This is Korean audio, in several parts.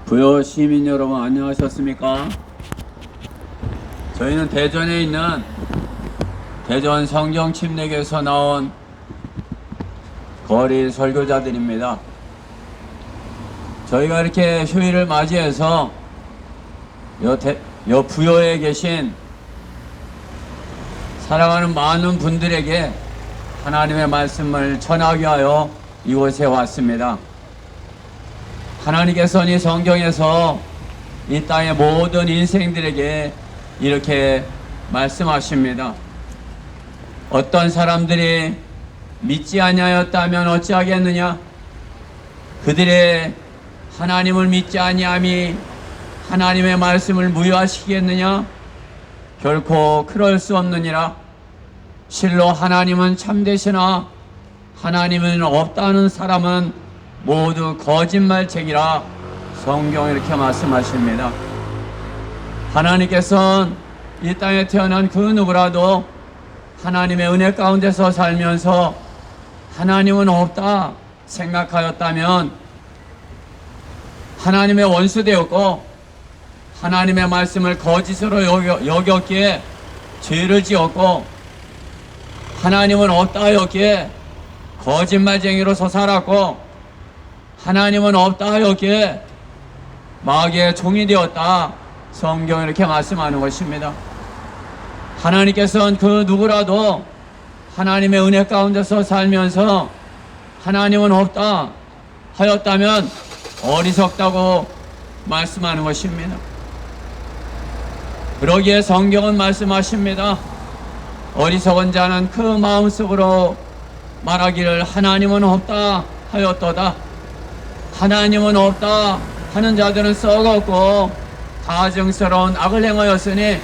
부여 시민 여러분 안녕하셨습니까? 저희는 대전에 있는 대전 성경 침례교에서 나온 거리 설교자들입니다. 저희가 이렇게 휴일을 맞이해서 여 부여에 계신 사랑하는 많은 분들에게 하나님의 말씀을 전하기 위하여 이곳에 왔습니다. 하나님께서는 이 성경에서 이 땅의 모든 인생들에게 이렇게 말씀하십니다. 어떤 사람들이 믿지 아니하였다면 어찌하겠느냐? 그들의 하나님을 믿지 아니함이 하나님의 말씀을 무효하시겠느냐? 결코 그럴 수 없느니라. 실로 하나님은 참되시나 하나님은 없다는 사람은 모두 거짓말쟁이라. 성경에 이렇게 말씀하십니다. 하나님께서는 이 땅에 태어난 그 누구라도 하나님의 은혜 가운데서 살면서 하나님은 없다 생각하였다면 하나님의 원수 되었고 하나님의 말씀을 거짓으로 여겼기에 죄를 지었고 하나님은 없다 하였기에 거짓말쟁이로서 살았고 하나님은 없다 하였기에 마귀의 종이 되었다. 성경이 이렇게 말씀하는 것입니다. 하나님께서는 그 누구라도 하나님의 은혜 가운데서 살면서 하나님은 없다 하였다면 어리석다고 말씀하는 것입니다. 그러기에 성경은 말씀하십니다. 어리석은 자는 그 마음속으로 말하기를 하나님은 없다 하였도다. 하나님은 없다 하는 자들은 썩었고 가증스러운 악을 행하였으니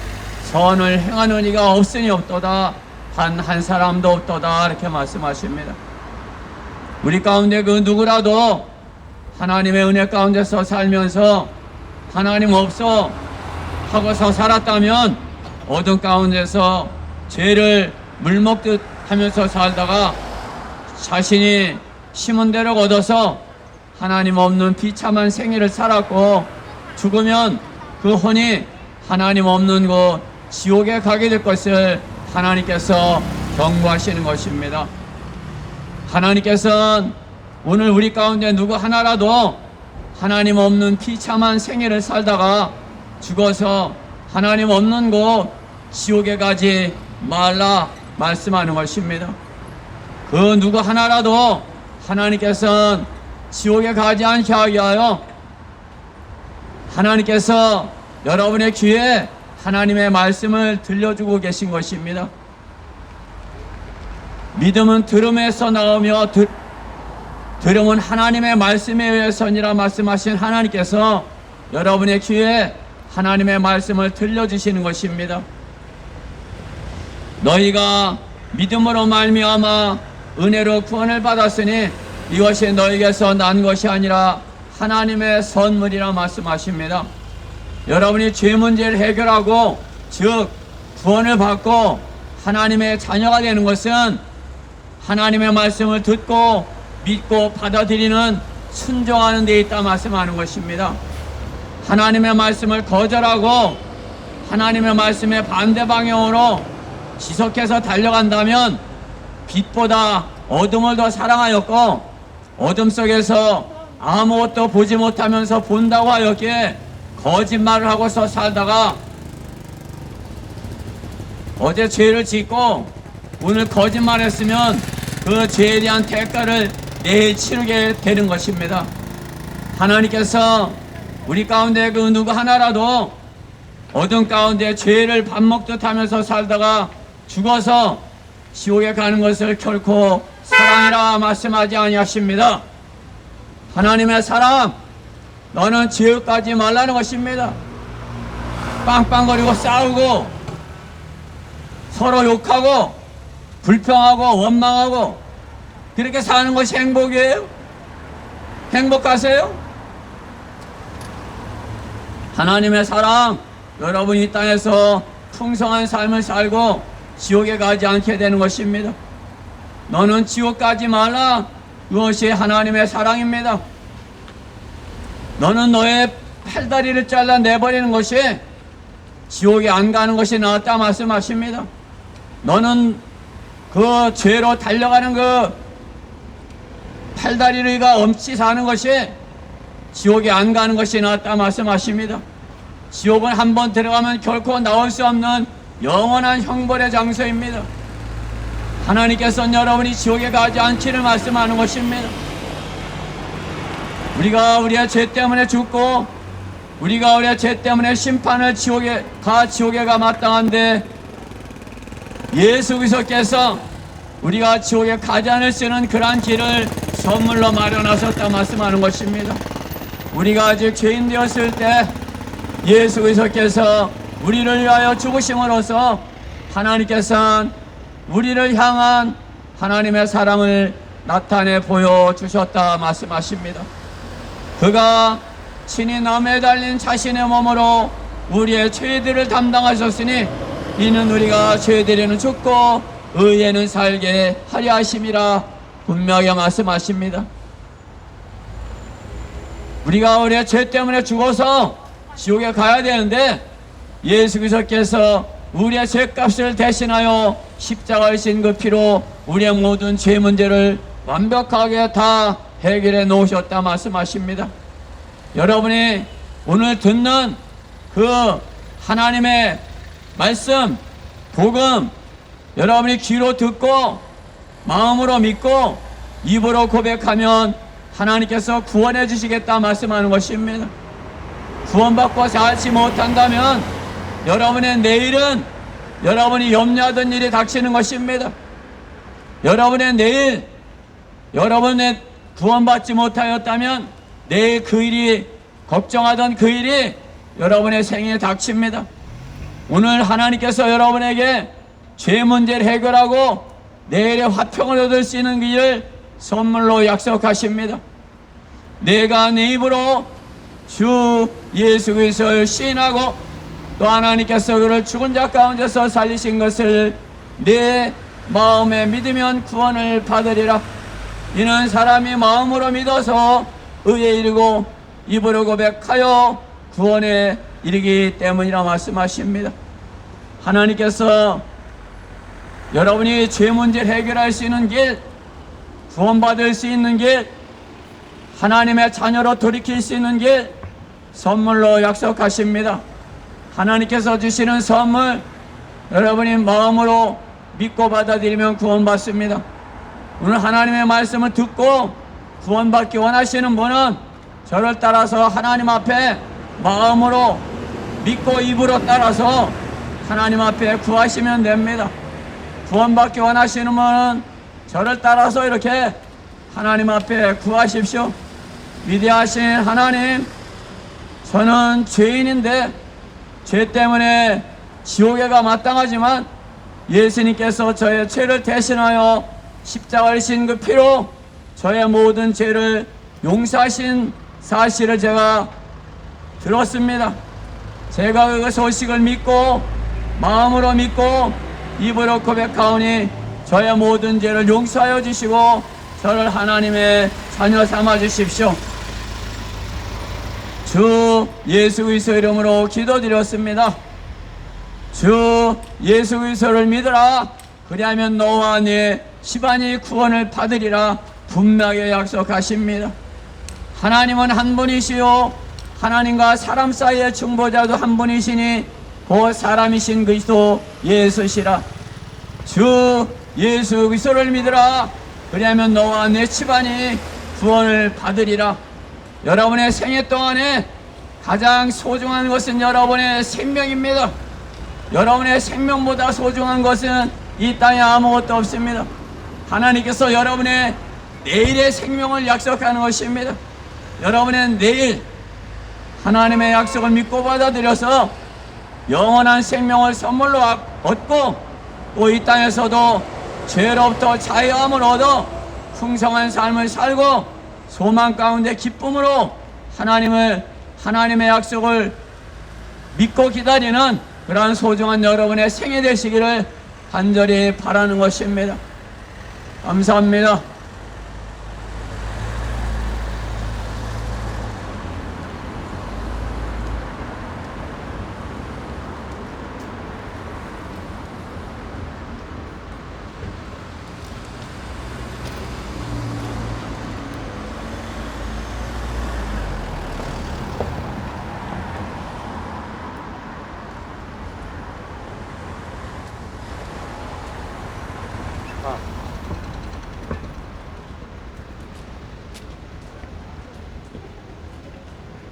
선을 행하는 이가 없으니 없도다. 단 한 사람도 없도다. 이렇게 말씀하십니다. 우리 가운데 그 누구라도 하나님의 은혜 가운데서 살면서 하나님 없어 하고서 살았다면 어둠 가운데서 죄를 물먹듯 하면서 살다가 자신이 심은 대로 얻어서 하나님 없는 비참한 생애를 살았고 죽으면 그 혼이 하나님 없는 곳 지옥에 가게 될 것을 하나님께서 경고하시는 것입니다. 하나님께서는 오늘 우리 가운데 누구 하나라도 하나님 없는 비참한 생애를 살다가 죽어서 하나님 없는 곳 지옥에 가지 말라 말씀하는 것입니다. 그 누구 하나라도 하나님께서는 지옥에 가지 않게 하게 하여 하나님께서 여러분의 귀에 하나님의 말씀을 들려주고 계신 것입니다. 믿음은 들음에서 나오며 들음은 하나님의 말씀에 의해서니라 말씀하신 하나님께서 여러분의 귀에 하나님의 말씀을 들려주시는 것입니다. 너희가 믿음으로 말미암아 은혜로 구원을 받았으니 이것이 너희에게서 난 것이 아니라 하나님의 선물이라 말씀하십니다. 여러분이 죄 문제를 해결하고 즉 구원을 받고 하나님의 자녀가 되는 것은 하나님의 말씀을 듣고 믿고 받아들이는 순종하는 데 있다 말씀하는 것입니다. 하나님의 말씀을 거절하고 하나님의 말씀의 반대 방향으로 지속해서 달려간다면 빛보다 어둠을 더 사랑하였고 어둠 속에서 아무것도 보지 못하면서 본다고 하였기에 거짓말을 하고서 살다가 어제 죄를 짓고 오늘 거짓말했으면 그 죄에 대한 대가를 내일 치르게 되는 것입니다. 하나님께서 우리 가운데 그 누구 하나라도 어둠 가운데 죄를 밥 먹듯 하면서 살다가 죽어서 지옥에 가는 것을 결코 사랑이라 말씀하지 아니하십니다. 하나님의 사랑, 너는 지옥 가지 말라는 것입니다. 빵빵거리고 싸우고 서로 욕하고 불평하고 원망하고 그렇게 사는 것이 행복이에요? 행복하세요? 하나님의 사랑, 여러분이 이 땅에서 풍성한 삶을 살고 지옥에 가지 않게 되는 것입니다. 너는 지옥 가지 말라. 그것이 하나님의 사랑입니다. 너는 너의 팔다리를 잘라내버리는 것이 지옥에 안 가는 것이 낫다 말씀하십니다. 너는 그 죄로 달려가는 그 팔다리가 없이 사는 것이 지옥에 안 가는 것이 낫다 말씀하십니다. 지옥은 한번 들어가면 결코 나올 수 없는 영원한 형벌의 장소입니다. 하나님께서는 여러분이 지옥에 가지 않기를 말씀하는 것입니다. 우리가 우리의 죄 때문에 죽고 우리가 우리의 죄 때문에 심판을 지옥에 가 마땅한데 예수 그리스도께서 우리가 지옥에 가지 않을 수 있는 그러한 길을 선물로 마련하셨다 말씀하는 것입니다. 우리가 아직 죄인 되었을 때 예수 그리스도께서 우리를 위하여 죽으심으로써 하나님께서는 우리를 향한 하나님의 사랑을 나타내 보여주셨다 말씀하십니다. 그가 친히 남에 달린 자신의 몸으로 우리의 죄들을 담당하셨으니 이는 우리가 죄들에는 죽고 의에는 살게 하려 하심이라 분명히 말씀하십니다. 우리가 우리의 죄 때문에 죽어서 지옥에 가야 되는데 예수 그리스도께서 우리의 죄값을 대신하여 십자가에 신 그 피로 우리의 모든 죄 문제를 완벽하게 다 해결해 놓으셨다 말씀하십니다. 여러분이 오늘 듣는 그 하나님의 말씀, 복음, 여러분이 귀로 듣고 마음으로 믿고 입으로 고백하면 하나님께서 구원해 주시겠다 말씀하는 것입니다. 구원받고 살지 못한다면 여러분의 내일은 여러분이 염려하던 일이 닥치는 것입니다. 여러분의 내일, 여러분의 구원받지 못하였다면 내일 그 일이, 걱정하던 그 일이 여러분의 생에 닥칩니다. 오늘 하나님께서 여러분에게 죄 문제를 해결하고 내일의 화평을 얻을 수 있는 길을 선물로 약속하십니다. 내가 내 입으로 주 예수 그리스도를 시인하고 또 하나님께서 그를 죽은 자 가운데서 살리신 것을 내 마음에 믿으면 구원을 받으리라. 이는 사람이 마음으로 믿어서 의에 이르고 입으로 고백하여 구원에 이르기 때문이라 말씀하십니다. 하나님께서 여러분이 죄 문제를 해결할 수 있는 길, 구원받을 수 있는 길, 하나님의 자녀로 돌이킬 수 있는 길 선물로 약속하십니다. 하나님께서 주시는 선물 여러분이 마음으로 믿고 받아들이면 구원받습니다. 오늘 하나님의 말씀을 듣고 구원받기 원하시는 분은 저를 따라서 하나님 앞에 마음으로 믿고 입으로 따라서 하나님 앞에 구하시면 됩니다. 구원받기 원하시는 분은 저를 따라서 이렇게 하나님 앞에 구하십시오. 위대하신 하나님, 저는 죄인인데 죄 때문에 지옥에 가 마땅하지만 예수님께서 저의 죄를 대신하여 십자가를 신 그 피로 저의 모든 죄를 용서하신 사실을 제가 들었습니다. 제가 그 소식을 믿고 마음으로 믿고 입으로 고백하오니 저의 모든 죄를 용서하여 주시고 저를 하나님의 자녀 삼아 주십시오. 주 예수 그리스도 이름으로 기도드렸습니다. 주 예수 그리스도를 믿으라. 그리하면 너와 네 집안이 구원을 받으리라 분명히 약속하십니다. 하나님은 한 분이시요 하나님과 사람 사이의 중보자도 한 분이시니 그 사람이신 그리스도 예수시라. 주 예수 그리스도를 믿으라. 그리하면 너와 내 집안이 구원을 받으리라. 여러분의 생애 동안에 가장 소중한 것은 여러분의 생명입니다. 여러분의 생명보다 소중한 것은 이 땅에 아무것도 없습니다. 하나님께서 여러분의 내일의 생명을 약속하는 것입니다. 여러분의 내일 하나님의 약속을 믿고 받아들여서 영원한 생명을 선물로 얻고 또 이 땅에서도 죄로부터 자유함을 얻어 풍성한 삶을 살고 소망 가운데 기쁨으로 하나님의 약속을 믿고 기다리는 그러한 소중한 여러분의 생이 되시기를 간절히 바라는 것입니다. 감사합니다.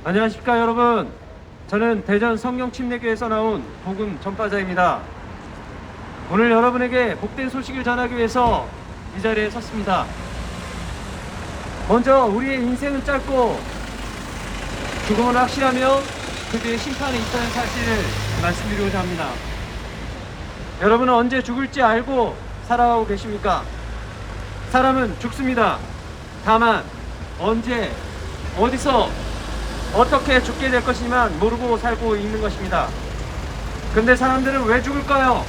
안녕하십니까 여러분. 저는 대전 성령침례교회에서 나온 복음 전파자입니다. 오늘 여러분에게 복된 소식을 전하기 위해서 이 자리에 섰습니다. 먼저 우리의 인생은 짧고 죽음은 확실하며 그 뒤에 심판이 있다는 사실을 말씀드리고자 합니다. 여러분은 언제 죽을지 알고 살아가고 계십니까? 사람은 죽습니다. 다만 언제 어디서 어떻게 죽게 될 것이지만 모르고 살고 있는 것입니다. 근데 사람들은 왜 죽을까요?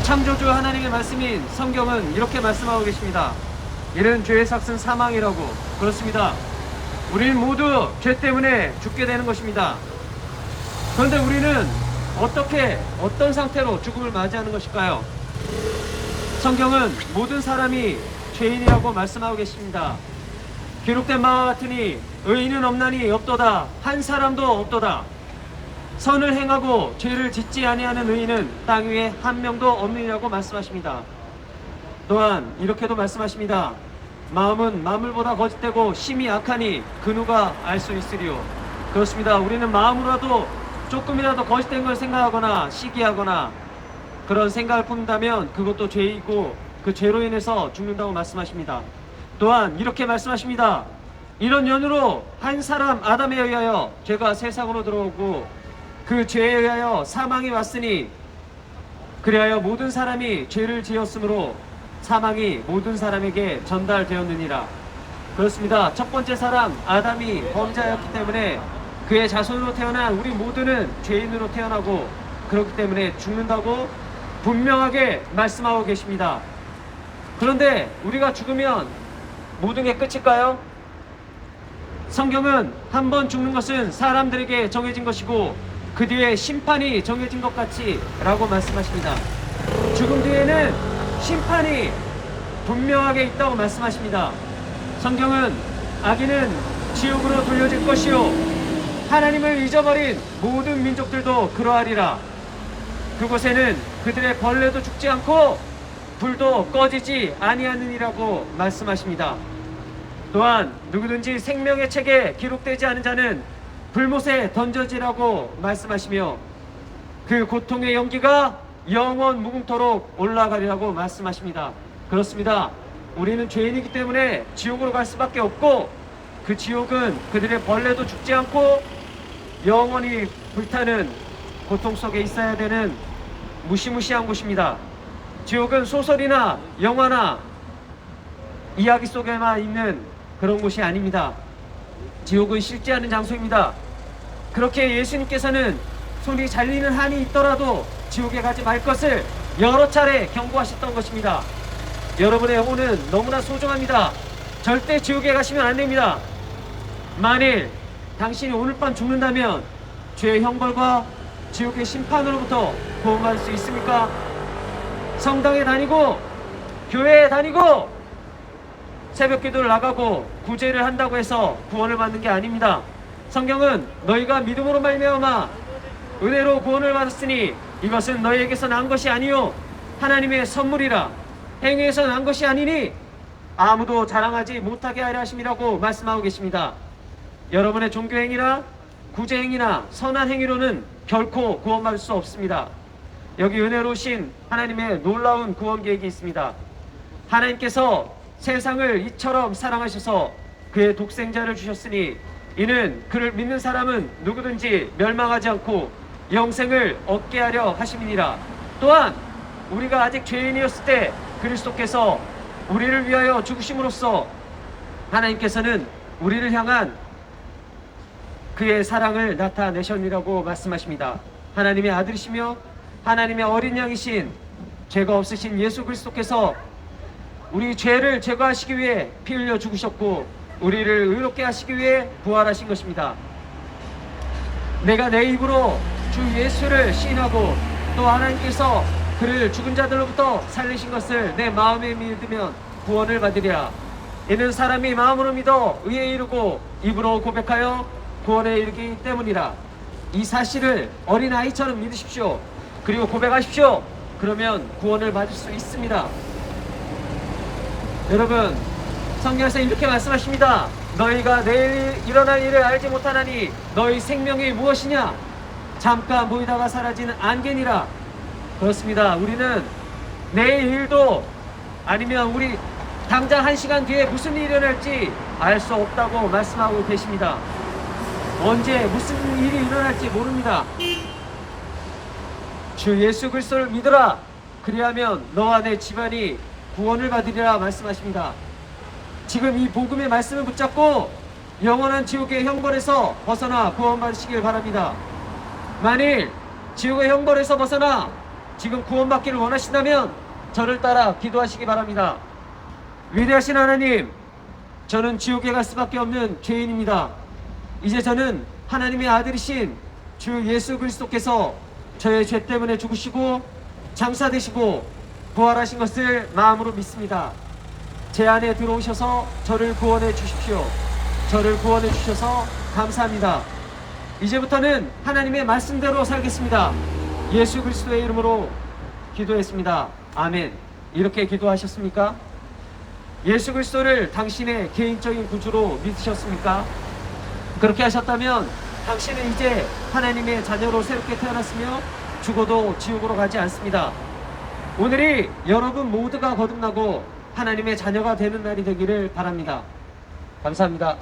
창조주 하나님의 말씀인 성경은 이렇게 말씀하고 계십니다. 이는 죄의 삭은 사망이라고. 그렇습니다. 우리는 모두 죄 때문에 죽게 되는 것입니다. 그런데 우리는 어떤 상태로 죽음을 맞이하는 것일까요? 성경은 모든 사람이 죄인이라고 말씀하고 계십니다. 기록된 바와 같으니 의인은 없나니 없도다. 한 사람도 없도다. 선을 행하고 죄를 짓지 아니하는 의인은 땅 위에 한 명도 없느니라고 말씀하십니다. 또한 이렇게도 말씀하십니다. 마음은 만물보다 거짓되고 심히 악하니 그 누가 알 수 있으리요. 그렇습니다. 우리는 마음으로라도 조금이라도 거짓된 걸 생각하거나 시기하거나 그런 생각을 품는다면 그것도 죄이고 그 죄로 인해서 죽는다고 말씀하십니다. 또한 이렇게 말씀하십니다. 이런 연유로 한 사람 아담에 의하여 죄가 세상으로 들어오고 그 죄에 의하여 사망이 왔으니 그리하여 모든 사람이 죄를 지었으므로 사망이 모든 사람에게 전달되었느니라. 그렇습니다. 첫 번째 사람 아담이 범죄하였기 때문에 그의 자손으로 태어난 우리 모두는 죄인으로 태어나고 그렇기 때문에 죽는다고 분명하게 말씀하고 계십니다. 그런데 우리가 죽으면 모든 게 끝일까요? 성경은 한 번 죽는 것은 사람들에게 정해진 것이고 그 뒤에 심판이 정해진 것 같이 라고 말씀하십니다. 죽음 뒤에는 심판이 분명하게 있다고 말씀하십니다. 성경은 악인은 지옥으로 돌려질 것이요 하나님을 잊어버린 모든 민족들도 그러하리라. 그곳에는 그들의 벌레도 죽지 않고 불도 꺼지지 아니하느니라고 말씀하십니다. 또한 누구든지 생명의 책에 기록되지 않은 자는 불못에 던져지라고 말씀하시며 그 고통의 연기가 영원 무궁토록 올라가리라고 말씀하십니다. 그렇습니다. 우리는 죄인이기 때문에 지옥으로 갈 수밖에 없고 그 지옥은 그들의 벌레도 죽지 않고 영원히 불타는 고통 속에 있어야 되는 무시무시한 곳입니다. 지옥은 소설이나 영화나 이야기 속에만 있는 그런 곳이 아닙니다. 지옥은 실제하는 장소입니다. 그렇게 예수님께서는 손이 잘리는 한이 있더라도 지옥에 가지 말 것을 여러 차례 경고하셨던 것입니다. 여러분의 영혼은 너무나 소중합니다. 절대 지옥에 가시면 안 됩니다. 만일 당신이 오늘 밤 죽는다면 죄의 형벌과 지옥의 심판으로부터 구원받을 수 있습니까? 성당에 다니고 교회에 다니고 새벽 기도를 나가고 구제를 한다고 해서 구원을 받는 게 아닙니다. 성경은 너희가 믿음으로 말미암아 은혜로 구원을 받았으니 이것은 너희에게서 난 것이 아니요 하나님의 선물이라. 행위에서 난 것이 아니니 아무도 자랑하지 못하게 하려 하심이라고 말씀하고 계십니다. 여러분의 종교 행위나 구제 행위나 선한 행위로는 결코 구원받을 수 없습니다. 여기 은혜로우신 하나님의 놀라운 구원 계획이 있습니다. 하나님께서 세상을 이처럼 사랑하셔서 그의 독생자를 주셨으니 이는 그를 믿는 사람은 누구든지 멸망하지 않고 영생을 얻게 하려 하심이니라. 또한 우리가 아직 죄인이었을 때 그리스도께서 우리를 위하여 죽으심으로써 하나님께서는 우리를 향한 그의 사랑을 나타내셨느라고 말씀하십니다. 하나님의 아들이시며 하나님의 어린 양이신 죄가 없으신 예수 그리스도께서 우리 죄를 제거하시기 위해 피 흘려 죽으셨고 우리를 의롭게 하시기 위해 부활하신 것입니다. 내가 내 입으로 주 예수를 시인하고 또 하나님께서 그를 죽은 자들로부터 살리신 것을 내 마음에 믿으면 구원을 받으리라. 이는 사람이 마음으로 믿어 의에 이르고 입으로 고백하여 구원에 이르기 때문이라. 이 사실을 어린아이처럼 믿으십시오. 그리고 고백하십시오. 그러면 구원을 받을 수 있습니다. 여러분, 성경에서 이렇게 말씀하십니다. 너희가 내일 일어날 일을 알지 못하나니 너희 생명이 무엇이냐? 잠깐 보이다가 사라지는 안개니라. 그렇습니다. 우리는 내일 일도 아니면 우리 당장 1시간 뒤에 무슨 일이 일어날지 알 수 없다고 말씀하고 계십니다. 언제 무슨 일이 일어날지 모릅니다. 주 예수 그리스도를 믿으라. 그리하면 너와 내 집안이 구원을 받으리라 말씀하십니다. 지금 이 복음의 말씀을 붙잡고 영원한 지옥의 형벌에서 벗어나 구원받으시길 바랍니다. 만일 지옥의 형벌에서 벗어나 지금 구원받기를 원하신다면 저를 따라 기도하시기 바랍니다. 위대하신 하나님, 저는 지옥에 갈 수밖에 없는 죄인입니다. 이제 저는 하나님의 아들이신 주 예수 그리스도께서 저의 죄 때문에 죽으시고 장사되시고 부활하신 것을 마음으로 믿습니다. 제 안에 들어오셔서 저를 구원해 주십시오. 저를 구원해 주셔서 감사합니다. 이제부터는 하나님의 말씀대로 살겠습니다. 예수 그리스도의 이름으로 기도했습니다. 아멘. 이렇게 기도하셨습니까? 예수 그리스도를 당신의 개인적인 구주로 믿으셨습니까? 그렇게 하셨다면 당신은 이제 하나님의 자녀로 새롭게 태어났으며 죽어도 지옥으로 가지 않습니다. 오늘이 여러분 모두가 거듭나고 하나님의 자녀가 되는 날이 되기를 바랍니다. 감사합니다.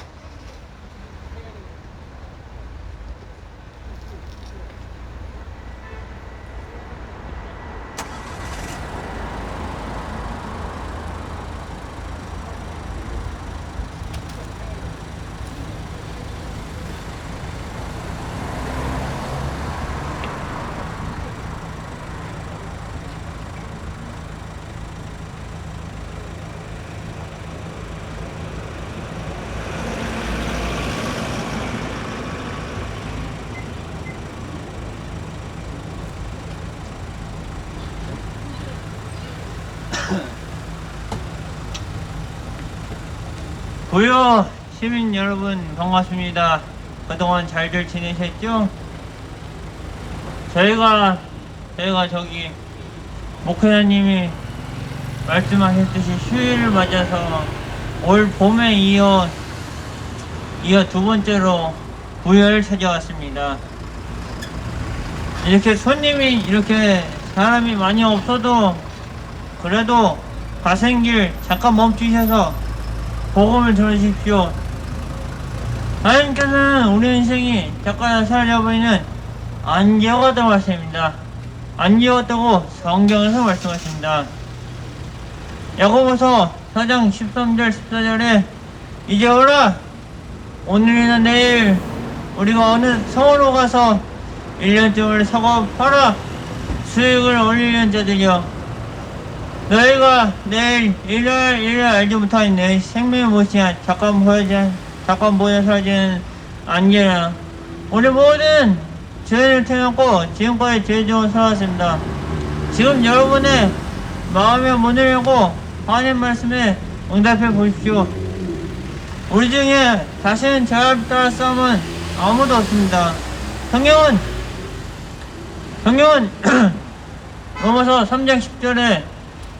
고요 시민 여러분 반갑습니다. 그동안 잘들 지내셨죠? 저희가 저기 목회자님이 말씀하셨듯이 휴일을 맞아서 올 봄에 이어 두 번째로 부여를 찾아왔습니다. 이렇게 손님이 이렇게 사람이 많이 없어도 그래도 가생길 잠깐 멈추셔서 복음을 들으십시오. 하나님께서는 우리 인생이 잠깐 사라져버리는 안개가 되고 말씀입니다. 안개가 되고 성경에서 말씀하십니다. 야고보서 4장 13절 14절에 이제 오라 오늘이나 내일 우리가 어느 성으로 가서 1년 동안 사고 팔아 수익을 올리는 자들이여 너희가 내일 일을 알지 못하니 내 생명이 무엇이냐 잠깐 보여 사라지는 안개라. 우리 모든 죄를 태어났고 지금까지 죄 중에 살았습니다. 지금 여러분의 마음의 문을 열고 하나님 말씀에 응답해 보십시오. 우리 중에 다시는 죄를 따라 싸움은 아무도 없습니다. 성경은 로마서 3장 10절에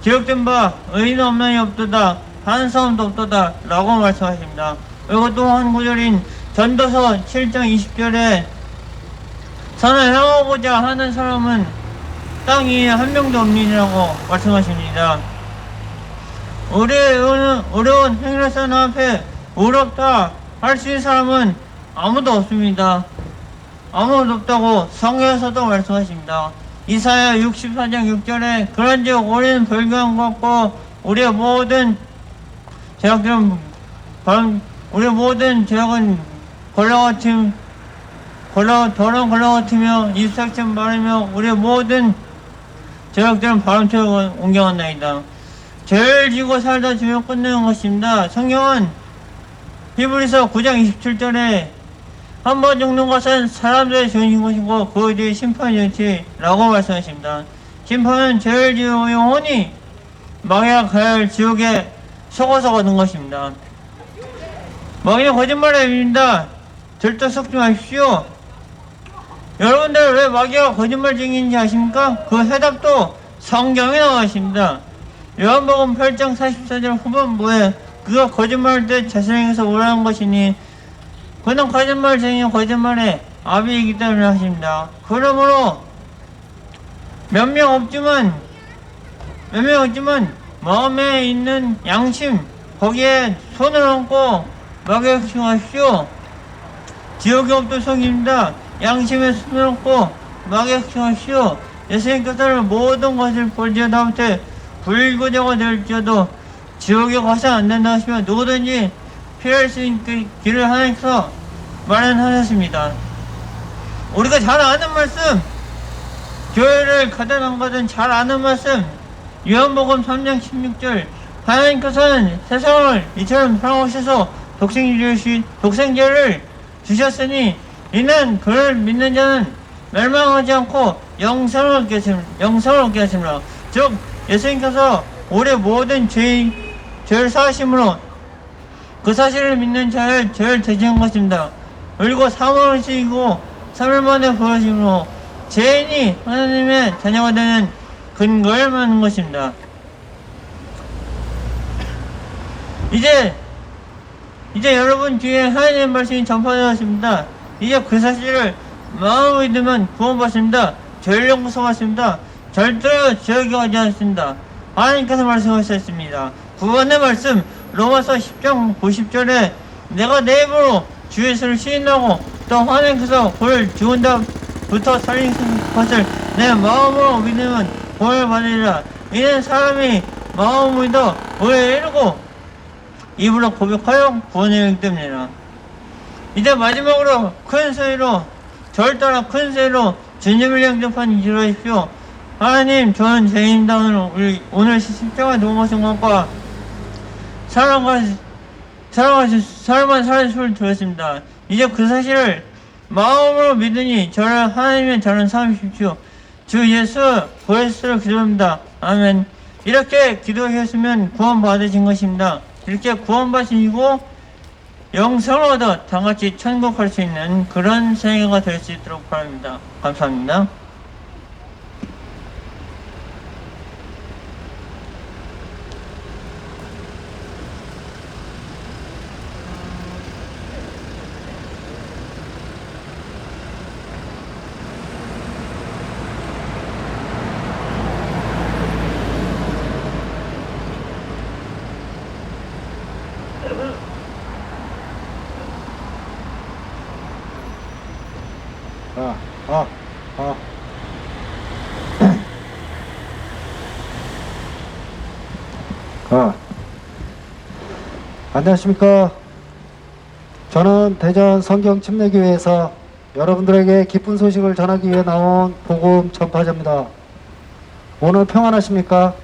기록된 바 의인은 없나니 없도다 하는 사람도 없도다 라고 말씀하십니다. 그리고 또 한 구절인 전도서 7장 20절에 선을 행하고자 하는 사람은 땅 위에 한 명도 없느니라고 말씀하십니다. 우리의 어려운 행렬선 앞에 어렵다 할 수 있는 사람은 아무도 없습니다. 아무도 없다고 성경에서도 말씀하십니다. 이사야 64장 6절에 그런즉 우리는 불교한 것 같고 우리의 모든 죄악은 더러운 걸러 같으며 이삭처럼 마르며 우리의 모든 죄악들은 바람처럼 옮겨간나이다. 죄를 지고 살다 주면 끝내는 것입니다. 성경은 히브리서 9장 27절에 한 번 죽는 것은 사람들의 죄인 것이고 그에 대해 심판이 없지라고 말씀하십니다. 심판은 죄를 지어 영원히 망해야 갈 지옥에 속아서 가는 것입니다. 마귀는 거짓말입니다. 절대 속지 마십시오. 여러분들 왜 마귀가 거짓말쟁이인지 아십니까? 그 해답도 성경에 나와 있습니다. 요한복음 8장 44절 후반부에 그가 거짓말할 때 자신에게서 오라는 것이니 그는 거짓말쟁이 거짓말에 아비이기 때문에 하십니다. 그러므로 몇 명 없지만 마음에 있는 양심 거기에 손을 얹고 막역하십시오. 지옥의 업도 속입니다. 양심에 손을 얹고 막역하십시오. 예수님께서는 모든 것을 볼지어다 못해 불구정가 될지어도 지옥에 가서 안 된다 하시면 누구든지 피할 수 있는 길을 하나님께서 마련하셨습니다. 우리가 잘 아는 말씀, 교회를 가든 안 가든 잘 아는 말씀, 요한복음 3장 16절, 하나님께서는 세상을 이처럼 사랑하셔서 독생자를 주셨으니 이는 그를 믿는 자는 멸망하지 않고 영생을 얻게 하십니다. 즉 예수님께서 우리 모든 죄를 사하심으로 그 사실을 믿는 자를 죄를 대지한 것입니다. 그리고 사망을 지고 3일 만에 부활하심으로 죄인이 하나님의 자녀가 되는 근거를 말하는 것입니다. 이제 여러분 뒤에 하나님의 말씀이 전파되었습니다. 이제 그 사실을 마음으로 믿으면 구원받습니다. 죄를 용서받습니다. 절대로 지옥에 가지 않습니다. 하나님께서 말씀하셨습니다. 구원의 말씀 로마서 10장 90절에 내가 내 입으로 주 예수를 시인하고 또 하나님께서 그를 죽은 다부터 살린 것을 내 마음으로 믿으면 구원을 받으리라. 이는 사람이 마음으로 믿어 의에 이르고 입으로 고백하여 구원을 이루기 때문이라. 이제 마지막으로 큰 소리로 저를 따라 큰 소리로 주님을 영접한 이주로 하십시오. 하나님, 저는 죄인입니다. 오늘 십자가에 넘어가신 것과 사랑만 살아신 소리를 들었습니다. 이제 그 사실을 마음으로 믿으니 저를 하나님의 자는 삼으십시오. 주 예수 그리스도를 기도합니다. 아멘. 이렇게 기도하셨으면 구원 받으신 것입니다. 이렇게 구원 받으시고 영생을 얻어 다같이 천국 갈 수 있는 그런 생애가 될 수 있도록 바랍니다. 감사합니다. 안녕하십니까. 저는 대전 성경침례교회에서 여러분들에게 기쁜 소식을 전하기 위해 나온 복음 전파자입니다. 오늘 평안하십니까?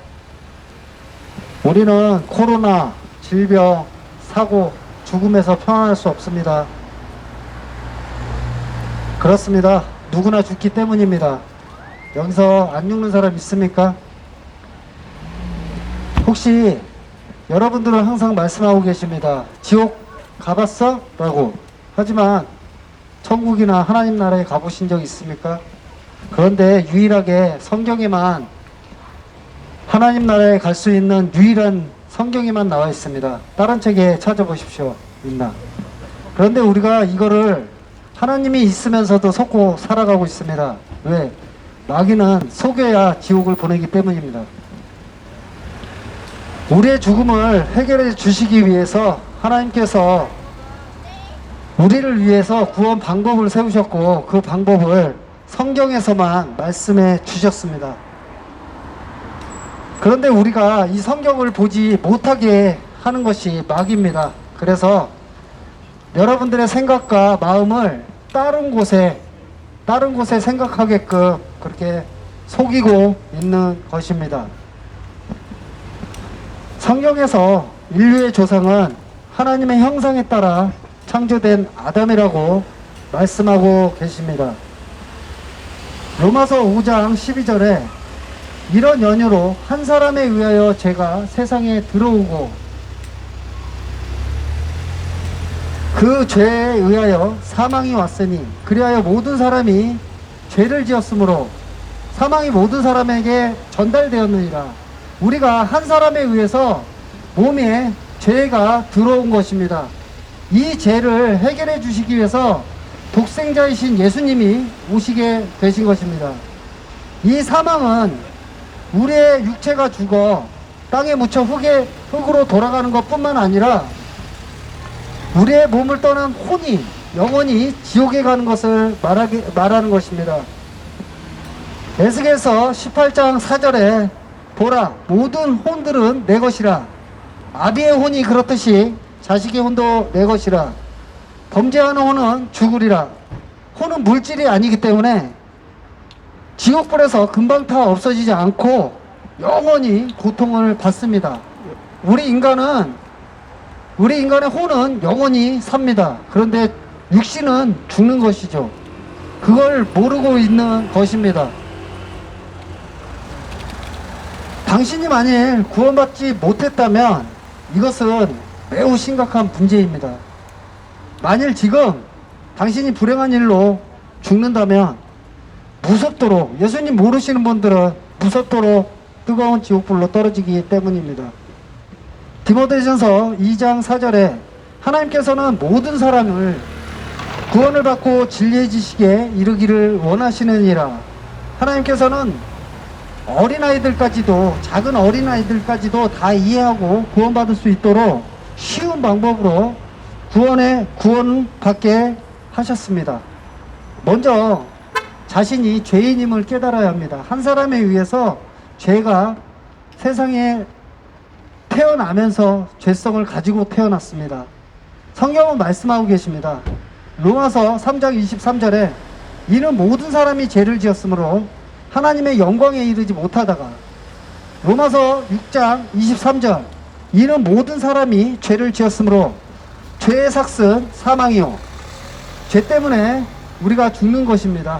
우리는 코로나, 질병, 사고, 죽음에서 평안할 수 없습니다. 그렇습니다. 누구나 죽기 때문입니다. 여기서 안 죽는 사람 있습니까? 혹시 여러분들은 항상 말씀하고 계십니다. 지옥 가봤어? 라고. 하지만 천국이나 하나님 나라에 가보신 적 있습니까? 그런데 유일하게 성경에만 하나님 나라에 갈 수 있는 유일한 성경에만 나와 있습니다. 다른 책에 찾아보십시오. 있나? 그런데 우리가 이거를 하나님이 있으면서도 속고 살아가고 있습니다. 왜? 마귀는 속여야 지옥을 보내기 때문입니다. 우리의 죽음을 해결해 주시기 위해서 하나님께서 우리를 위해서 구원 방법을 세우셨고 그 방법을 성경에서만 말씀해 주셨습니다. 그런데 우리가 이 성경을 보지 못하게 하는 것이 마귀입니다. 그래서 여러분들의 생각과 마음을 다른 곳에 생각하게끔 그렇게 속이고 있는 것입니다. 성경에서 인류의 조상은 하나님의 형상에 따라 창조된 아담이라고 말씀하고 계십니다. 로마서 5장 12절에 이런 연유로 한 사람에 의하여 죄가 세상에 들어오고 그 죄에 의하여 사망이 왔으니 그리하여 모든 사람이 죄를 지었으므로 사망이 모든 사람에게 전달되었느니라. 우리가 한 사람에 의해서 몸에 죄가 들어온 것입니다. 이 죄를 해결해 주시기 위해서 독생자이신 예수님이 오시게 되신 것입니다. 이 사망은 우리의 육체가 죽어 땅에 묻혀 흙으로 돌아가는 것뿐만 아니라 우리의 몸을 떠난 혼이 영원히 지옥에 가는 것을 말하는 것입니다. 에스겔서 18장 4절에 보라, 모든 혼들은 내 것이라. 아비의 혼이 그렇듯이 자식의 혼도 내 것이라. 범죄하는 혼은 죽으리라. 혼은 물질이 아니기 때문에 지옥불에서 금방 다 없어지지 않고 영원히 고통을 받습니다. 우리 인간의 혼은 영원히 삽니다. 그런데 육신은 죽는 것이죠. 그걸 모르고 있는 것입니다. 당신이 만일 구원받지 못했다면 이것은 매우 심각한 문제입니다. 만일 지금 당신이 불행한 일로 죽는다면 무섭도록, 예수님 모르시는 분들은 무섭도록 뜨거운 지옥불로 떨어지기 때문입니다. 디모데전서 2장 4절에 하나님께서는 모든 사람을 구원을 받고 진리해지시게 이르기를 원하시느니라. 하나님께서는 어린아이들까지도, 작은 어린아이들까지도 다 이해하고 구원받을 수 있도록 쉬운 방법으로 구원받게 하셨습니다. 먼저 자신이 죄인임을 깨달아야 합니다. 한 사람에 의해서 죄가 세상에 태어나면서 죄성을 가지고 태어났습니다. 성경은 말씀하고 계십니다. 로마서 3장 23절에 이는 모든 사람이 죄를 지었으므로 하나님의 영광에 이르지 못하다가, 로마서 6장 23절 이는 모든 사람이 죄를 지었으므로 죄의 삭은 사망이요, 죄 때문에 우리가 죽는 것입니다.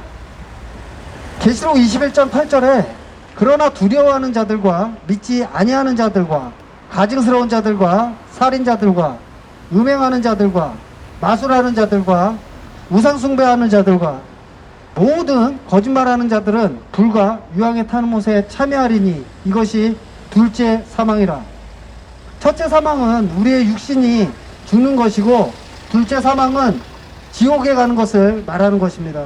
계시록 21장 8절에 그러나 두려워하는 자들과 믿지 아니하는 자들과 가증스러운 자들과 살인자들과 음행하는 자들과 마술하는 자들과 우상숭배하는 자들과 모든 거짓말하는 자들은 불과 유황에 타는 못에 참여하리니 이것이 둘째 사망이라. 첫째 사망은 우리의 육신이 죽는 것이고, 둘째 사망은 지옥에 가는 것을 말하는 것입니다.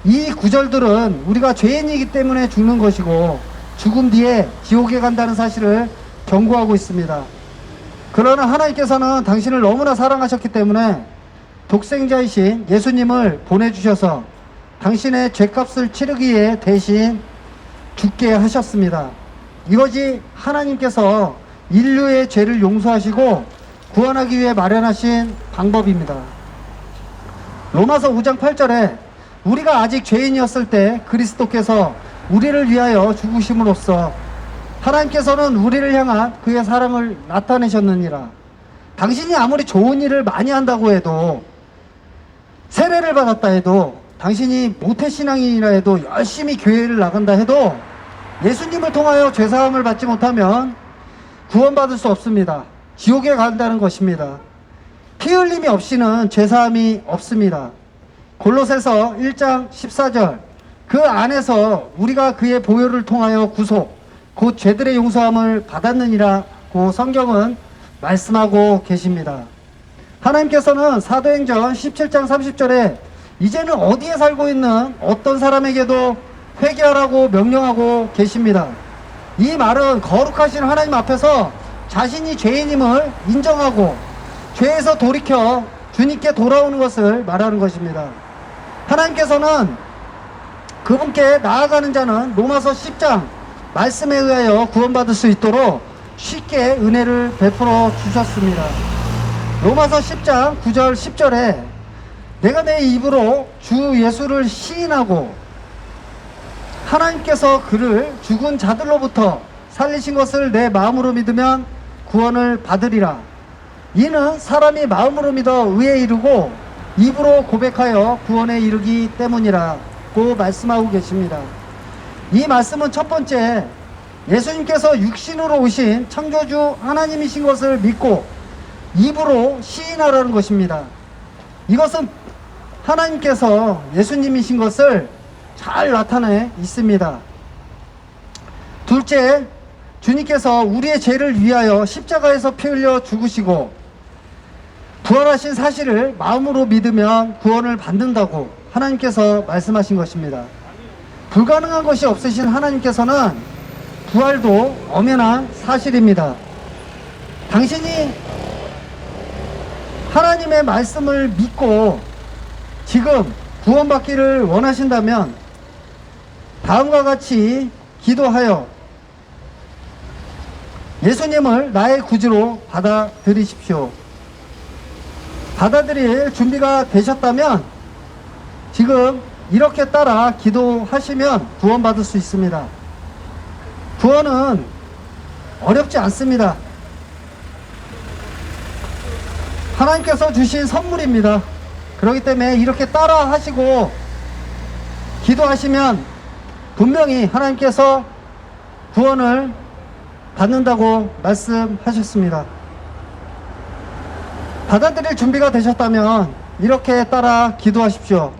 이 구절들은 우리가 죄인이기 때문에 죽는 것이고 죽음 뒤에 지옥에 간다는 사실을 경고하고 있습니다. 그러나 하나님께서는 당신을 너무나 사랑하셨기 때문에 독생자이신 예수님을 보내주셔서 당신의 죄값을 치르기에 대신 죽게 하셨습니다. 이것이 하나님께서 인류의 죄를 용서하시고 구원하기 위해 마련하신 방법입니다. 로마서 5장 8절에 우리가 아직 죄인이었을 때 그리스도께서 우리를 위하여 죽으심으로써 하나님께서는 우리를 향한 그의 사랑을 나타내셨느니라. 당신이 아무리 좋은 일을 많이 한다고 해도, 세례를 받았다 해도, 당신이 모태신앙이라 해도, 열심히 교회를 나간다 해도 예수님을 통하여 죄사함을 받지 못하면 구원받을 수 없습니다. 지옥에 간다는 것입니다. 피 흘림이 없이는 죄사함이 없습니다. 골로새서 1장 14절 그 안에서 우리가 그의 보혈을 통하여 구속 곧 죄들의 용서함을 받았느니라고 성경은 말씀하고 계십니다. 하나님께서는 사도행전 17장 30절에 이제는 어디에 살고 있는 어떤 사람에게도 회개하라고 명령하고 계십니다. 이 말은 거룩하신 하나님 앞에서 자신이 죄인임을 인정하고 죄에서 돌이켜 주님께 돌아오는 것을 말하는 것입니다. 하나님께서는 그분께 나아가는 자는 로마서 10장 말씀에 의하여 구원받을 수 있도록 쉽게 은혜를 베풀어 주셨습니다. 로마서 10장 9절 10절에 내가 내 입으로 주 예수를 시인하고 하나님께서 그를 죽은 자들로부터 살리신 것을 내 마음으로 믿으면 구원을 받으리라. 이는 사람이 마음으로 믿어 의에 이르고 입으로 고백하여 구원에 이르기 때문이라고 말씀하고 계십니다. 이 말씀은 첫 번째, 예수님께서 육신으로 오신 창조주 하나님이신 것을 믿고 입으로 시인하라는 것입니다. 이것은 하나님께서 예수님이신 것을 잘 나타내 있습니다. 둘째, 주님께서 우리의 죄를 위하여 십자가에서 피 흘려 죽으시고 부활하신 사실을 마음으로 믿으면 구원을 받는다고 하나님께서 말씀하신 것입니다. 불가능한 것이 없으신 하나님께서는 부활도 엄연한 사실입니다. 당신이 하나님의 말씀을 믿고 지금 구원받기를 원하신다면 다음과 같이 기도하여 예수님을 나의 구주로 받아들이십시오. 받아들일 준비가 되셨다면 지금 이렇게 따라 기도하시면 구원받을 수 있습니다. 구원은 어렵지 않습니다. 하나님께서 주신 선물입니다. 그렇기 때문에 이렇게 따라 하시고 기도하시면 분명히 하나님께서 구원을 받는다고 말씀하셨습니다. 받아들일 준비가 되셨다면 이렇게 따라 기도하십시오.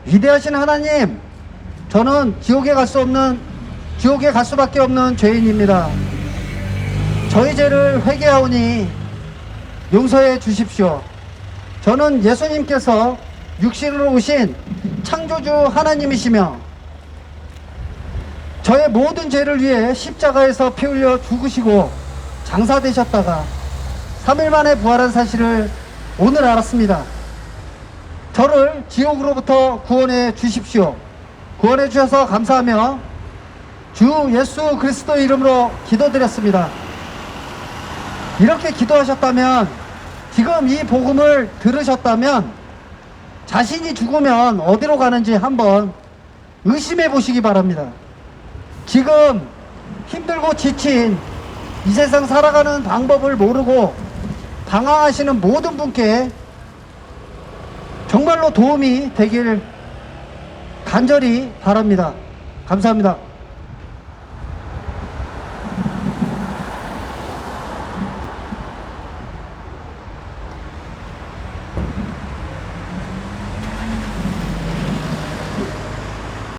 위대하신 하나님, 저는 지옥에 갈 수밖에 없는 죄인입니다. 저희 죄를 회개하오니 용서해 주십시오. 저는 예수님께서 육신으로 오신 창조주 하나님이시며 저의 모든 죄를 위해 십자가에서 피 흘려 죽으시고 장사되셨다가 3일 만에 부활한 사실을 오늘 알았습니다. 저를 지옥으로부터 구원해 주십시오. 구원해 주셔서 감사하며 주 예수 그리스도의 이름으로 기도드렸습니다. 이렇게 기도하셨다면, 지금 이 복음을 들으셨다면 자신이 죽으면 어디로 가는지 한번 의심해 보시기 바랍니다. 지금 힘들고 지친 이 세상 살아가는 방법을 모르고 방황하시는 모든 분께 정말로 도움이 되길 간절히 바랍니다. 감사합니다.